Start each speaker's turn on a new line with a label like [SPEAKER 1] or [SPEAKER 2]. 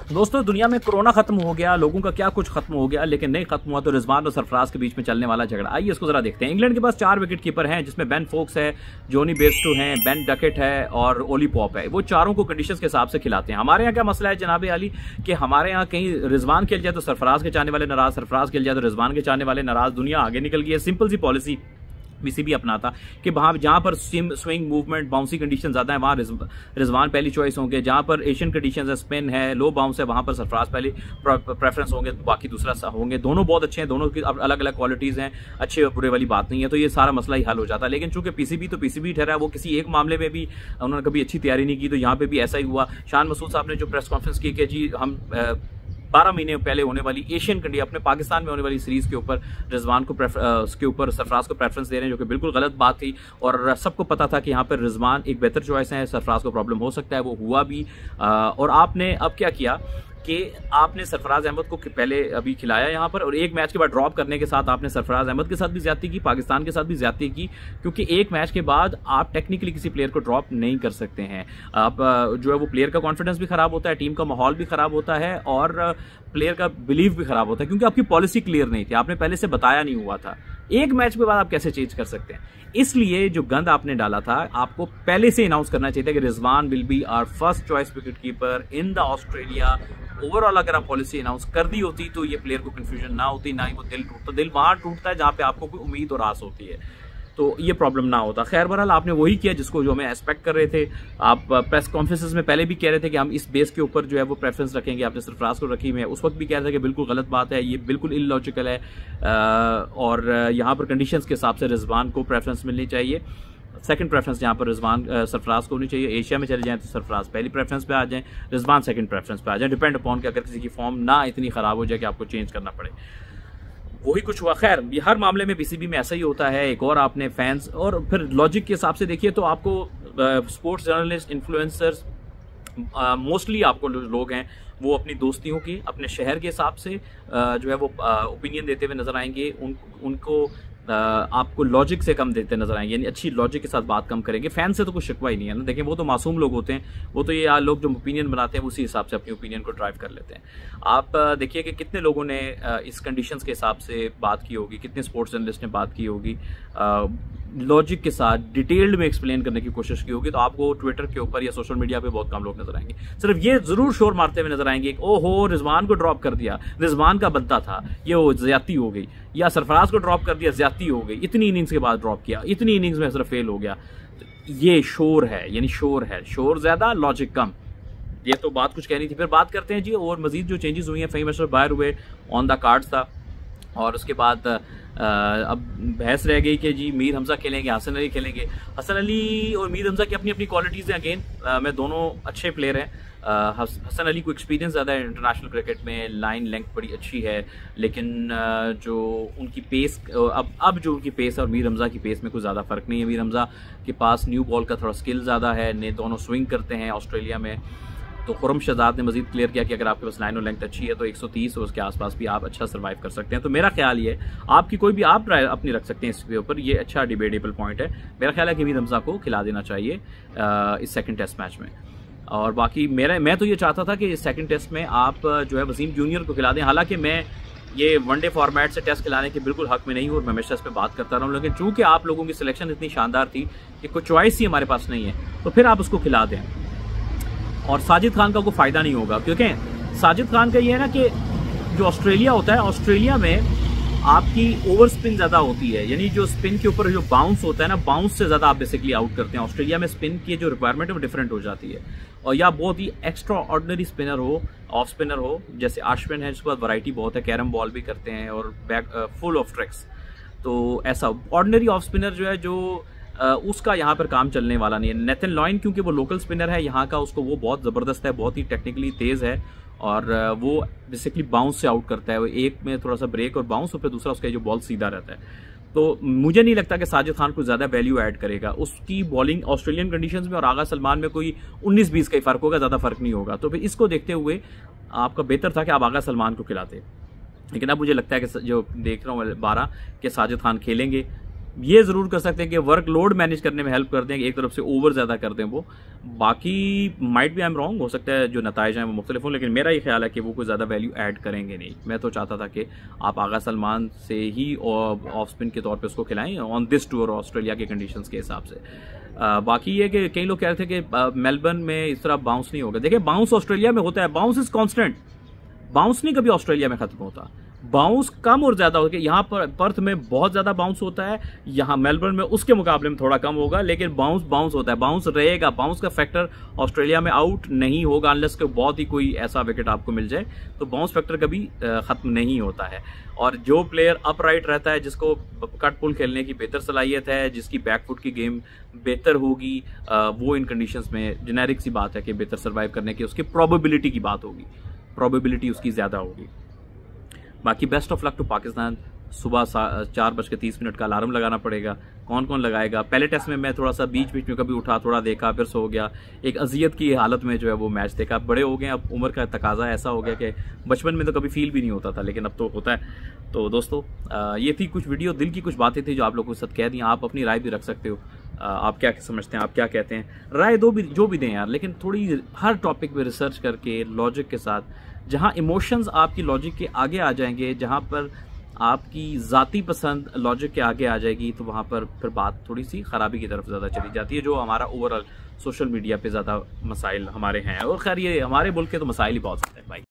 [SPEAKER 1] दोस्तों दुनिया में कोरोना खत्म हो गया, लोगों का क्या कुछ खत्म हो गया, लेकिन नहीं खत्म हुआ तो रिजवान और सरफराज के बीच में चलने वाला झगड़ा। आइए इसको जरा देखते हैं। इंग्लैंड के पास 4 विकेट कीपर हैं, जिसमें बेन फोक्स है, जोनी बेयरस्टो हैं, बेन डकेट है और ओली पॉप है। वो चारों को कंडीशंस के हिसाब से खिलाते हैं। हमारे यहाँ क्या मसला है जनाब अली कि हमारे यहाँ कहीं रिजवान खेल जाए तो सरफराज के चाहने वाले नाराज, सरफराज खेल जाए तो रिजवान के चाहने वाले नाराज। दुनिया आगे निकल गई है। सिंपल सी पॉलिसी बीसीबी अपनाता कि वहां जहां पर स्विंग मूवमेंट बाउंसी कंडीशन ज्यादा है वहां रिजवान पहली चॉइस होंगे, जहां पर एशियन कंडीशंस है, स्पिन है, लो बाउंस है, वहां पर सरफराज पहली प्रेफरेंस होंगे, बाकी दूसरा होंगे। दोनों बहुत अच्छे हैं, दोनों की अलग अलग क्वालिटीज हैं, अच्छे और बुरे वाली बात नहीं है, तो ये सारा मसला ही हल हो जाता है। लेकिन चूंकि पीसीबी तो पीसीबी ठहरा, वो किसी एक मामले में भी उन्होंने कभी अच्छी तैयारी नहीं की, तो यहाँ पे भी ऐसा ही हुआ। शान मसूद साहब ने जो प्रेस कॉन्फ्रेंस की कि जी हम 12 महीने पहले होने वाली एशियन कंडी अपने पाकिस्तान में होने वाली सीरीज के ऊपर रिजवान को उसके ऊपर सरफराज को प्रेफरेंस दे रहे हैं, जो कि बिल्कुल गलत बात थी। और सबको पता था कि यहाँ पर रिजवान एक बेहतर चॉइस है, सरफराज को प्रॉब्लम हो सकता है, वो हुआ भी। और आपने अब क्या किया कि आपने सरफराज अहमद को पहले अभी खिलाया यहाँ पर, और एक मैच के बाद ड्रॉप करने के साथ आपने सरफराज अहमद के साथ भी ज्यादती की, पाकिस्तान के साथ भी ज्यादती की, क्योंकि एक मैच के बाद आप टेक्निकली किसी प्लेयर को ड्रॉप नहीं कर सकते हैं। आप जो है वो प्लेयर का कॉन्फिडेंस भी खराब होता है, टीम का माहौल भी खराब होता है और प्लेयर का बिलीव भी खराब होता है, क्योंकि आपकी पॉलिसी क्लियर नहीं थी, आपने पहले से बताया नहीं हुआ था। एक मैच के बाद आप कैसे चेंज कर सकते हैं? इसलिए जो गंद आपने डाला था, आपको पहले से अनाउंस करना चाहिए था कि Rizwan will be our first choice wicket keeper in the Australia. Overall अगर आप पॉलिसी अनाउंस कर दी होती तो ये प्लेयर को कंफ्यूजन ना होती, ना ही वो दिल टूटता। दिल वहां टूटता है जहां पे आपको कोई उम्मीद और आस होती है, तो ये प्रॉब्लम ना होता। खैर बहरहाल आपने वही किया जिसको जो हमें एक्सपेक्ट कर रहे थे। आप प्रेस कॉन्फ्रेंसेस में पहले भी कह रहे थे कि हम इस बेस के ऊपर जो है वो प्रेफरेंस रखेंगे, आपने सरफराज को रखी हुई है। उस वक्त भी कह रहे थे कि बिल्कुल गलत बात है, ये बिल्कुल इलॉजिकल है, और यहाँ पर कंडीशंस के हिसाब से रिजवान को प्रेफरेंस मिलनी चाहिए। सेकंड प्रेफरेंस जहाँ पर रिजवान सरफराज को होनी चाहिए। एशिया में चले जाएं तो सरफराज पहली प्रेफरेंस पे आ जाएं, रिजवान सेकंड प्रेफरेंस पे आ जाएं, डिपेंड अपॉन कि अगर किसी की फॉर्म ना इतनी खराब हो जाए कि आपको चेंज करना पड़े। वही कुछ हुआ। खैर हर मामले में बीसीबी में ऐसा ही होता है। एक और आपने फैंस और फिर लॉजिक के हिसाब से देखिए तो आपको स्पोर्ट्स जर्नलिस्ट, इन्फ्लुएंसर्स, मोस्टली आपको लोग हैं वो अपनी दोस्तियों की, अपने शहर के हिसाब से जो है वो ओपिनियन देते हुए नजर आएंगे। उनको आपको लॉजिक से कम देते नजर आएंगे, यानी अच्छी लॉजिक के साथ बात कम करेंगे। फैन से तो कुछ शिकवा ही नहीं है ना। देखिए वो तो मासूम लोग होते हैं, वो तो ये लोग जो ओपिनियन बनाते हैं उसी हिसाब से अपनी ओपिनियन को ड्राइव कर लेते हैं। आप देखिए कि कितने लोगों ने इस कंडीशंस के हिसाब से बात की होगी, कितने स्पोर्ट्स जर्नलिस्ट ने बात की होगी, लॉजिक के साथ डिटेल्ड में एक्सप्लेन करने की कोशिश की होगी, तो आपको ट्विटर के ऊपर या सोशल मीडिया पे बहुत कम लोग नजर आएंगे। सिर्फ ये जरूर शोर मारते हुए नजर आएंगे, ओहो रिजवान को ड्रॉप कर दिया, रिजवान का बंदा था, ये ज्यादती हो गई, या सरफराज को ड्रॉप कर दिया, ज्यादती हो गई, इतनी इनिंग्स के बाद ड्रॉप किया, इतनी इनिंग्स में सिर्फ फेल हो गया। तो ये शोर है, यानी शोर है, शोर ज्यादा लॉजिक कम। ये तो बात कुछ कहनी थी। फिर बात करते हैं जी और मजीद जो चेंजेस हुई हैं। फहीम अशरफ बाहर हुए, ऑन द कार्ड्स था, और उसके बाद अब बहस रह गई कि जी मीर हमजा खेलेंगे, हसन अली खेलेंगे। हसन अली और मीर हमजा की अपनी अपनी क्वालिटीज़ हैं। अगेन मैं दोनों अच्छे प्लेयर हैं। हसन अली को एक्सपीरियंस ज़्यादा है इंटरनेशनल क्रिकेट में, लाइन लेंथ बड़ी अच्छी है, लेकिन जो उनकी पेस अब जो उनकी पेस है और मीर हमजा की पेस में कुछ ज़्यादा फ़र्क नहीं है। मीर हमजा के पास न्यू बॉल का थोड़ा स्किल ज़्यादा है, ने दोनों स्विंग करते हैं ऑस्ट्रेलिया में। तो खुरम शहजाद ने मजीद क्लियर किया कि अगर आपके पास लाइन और लेंथ अच्छी है तो 130 और उसके आसपास भी आप अच्छा सर्वाइव कर सकते हैं। तो मेरा ख्याल ये है, आपकी कोई भी आप राय अपनी रख सकते हैं इसके ऊपर, ये अच्छा डिबेटेबल पॉइंट है। मेरा ख्याल है कि मीर हमजा को खिला देना चाहिए इस सेकंड टेस्ट मैच में। और बाकी मैं तो ये चाहता था कि इस सेकंड टेस्ट में आप जो है वसीम जूनियर को खिला दें। हालांकि मैं ये वनडे फॉर्मेट से टेस्ट खिलाने के बिल्कुल हक में नहीं हूँ और मैं हमेशा इस पर बात करता रहूँ, लेकिन चूंकि आप लोगों की सिलेक्शन इतनी शानदार थी कि कोई चॉइस ही हमारे पास नहीं है, तो फिर आप उसको खिला दें। और साजिद खान का कोई फायदा नहीं होगा, क्योंकि साजिद खान का ये है ना कि जो ऑस्ट्रेलिया होता है, ऑस्ट्रेलिया में आपकी ओवर स्पिन ज़्यादा होती है, यानी जो स्पिन के ऊपर जो बाउंस होता है ना, बाउंस से ज़्यादा आप बेसिकली आउट करते हैं। ऑस्ट्रेलिया में स्पिन की जो रिक्वायरमेंट है वो डिफरेंट हो जाती है, और या बहुत ही एक्स्ट्रा ऑर्डिनरी स्पिनर हो, ऑफ स्पिनर हो, जैसे अश्विन है जिसके पास वैरायटी बहुत है, कैरम बॉल भी करते हैं और बैक फुल ऑफ ट्रिक्स। तो ऐसा ऑर्डिनरी ऑफ स्पिनर जो है जो उसका यहाँ पर काम चलने वाला नहीं है। नेथन लॉयन क्योंकि वो लोकल स्पिनर है यहाँ का, उसको वो बहुत ज़बरदस्त है, बहुत ही टेक्निकली तेज़ है, और वो बेसिकली बाउंस से आउट करता है। वो एक में थोड़ा सा ब्रेक और बाउंस, और फिर दूसरा उसका जो बॉल सीधा रहता है। तो मुझे नहीं लगता कि साजिद खान को ज़्यादा वैल्यू ऐड करेगा। उसकी बॉलिंग ऑस्ट्रेलियन कंडीशंस में और आगा सलमान में कोई 19-20 का ही फ़र्क होगा, ज़्यादा फ़र्क नहीं होगा। तो फिर इसको देखते हुए आपका बेहतर था कि आप आगा सलमान को खिलाते, लेकिन अब मुझे लगता है कि जो देख रहा हूँ 12 कि साजिद खान खेलेंगे। ये ज़रूर कर सकते हैं कि वर्कलोड मैनेज करने में हेल्प कर दें, एक तरफ से ओवर ज़्यादा कर दें वो। बाकी माइट भी आई एम रॉन्ग, हो सकता है जो नताइज हैं वो मुख्तलिफ हों, लेकिन मेरा ये ख्याल है कि वो कोई ज़्यादा वैल्यू ऐड करेंगे नहीं। मैं तो चाहता था कि आप आगा सलमान से ही ऑफ स्पिन के तौर पे उसको खिलाएं ऑन दिस टूर ऑस्ट्रेलिया के कंडीशंस के हिसाब से। बाकी ये कि कई लोग कह रहे थे कि मेलबर्न में इस तरह बाउंस नहीं होगा। देखिए बाउंस ऑस्ट्रेलिया में होता है, बाउंस इज कांस्टेंट, बाउंस नहीं कभी ऑस्ट्रेलिया में खत्म होता। बाउंस कम और ज्यादा होगा, यहाँ पर पर्थ में बहुत ज्यादा बाउंस होता है, यहाँ मेलबर्न में उसके मुकाबले में थोड़ा कम होगा, लेकिन बाउंस बाउंस होता है, बाउंस रहेगा। बाउंस का फैक्टर ऑस्ट्रेलिया में आउट नहीं होगा अनलेस के बहुत ही कोई ऐसा विकेट आपको मिल जाए, तो बाउंस फैक्टर कभी खत्म नहीं होता है। और जो प्लेयर अपराइट रहता है, जिसको कट पुल खेलने की बेहतर सलाहियत है, जिसकी बैकफुट की गेम बेहतर होगी, वो इन कंडीशंस में जेनेरिक सी बात है कि बेहतर सर्वाइव करने की उसकी प्रोबेबिलिटी की बात होगी, प्रोबेबिलिटी उसकी ज़्यादा होगी। बाकी best of luck to Pakistan. सुबह 4:30 का अलार्म लगाना पड़ेगा। कौन कौन लगाएगा? पहले टेस्ट में मैं थोड़ा सा बीच बीच में कभी उठा, थोड़ा देखा, फिर सो गया, एक अजियत की हालत में जो है वो मैच देखा। बड़े हो गए, अब उम्र का तकाजा ऐसा हो गया कि बचपन में तो कभी फील भी नहीं होता था, लेकिन अब तो होता है। तो दोस्तों ये थी कुछ वीडियो, दिल की कुछ बातें थी जो आप लोगों के साथ कह दी। आप अपनी राय भी रख सकते हो, आप क्या समझते हैं, आप क्या कहते हैं, राय दो भी, जो भी दें यार, लेकिन थोड़ी हर टॉपिक पे रिसर्च करके लॉजिक के साथ। जहां इमोशंस आपकी लॉजिक के आगे आ जाएंगे, जहां पर आपकी ज़ाती पसंद लॉजिक के आगे आ जाएगी, तो वहां पर फिर बात थोड़ी सी खराबी की तरफ ज़्यादा चली जाती है, जो हमारा ओवरऑल सोशल मीडिया पे ज़्यादा मसाइल हमारे हैं। और खैर ये हमारे मुल्क के तो मसाइल ही बहुत होते हैं भाई।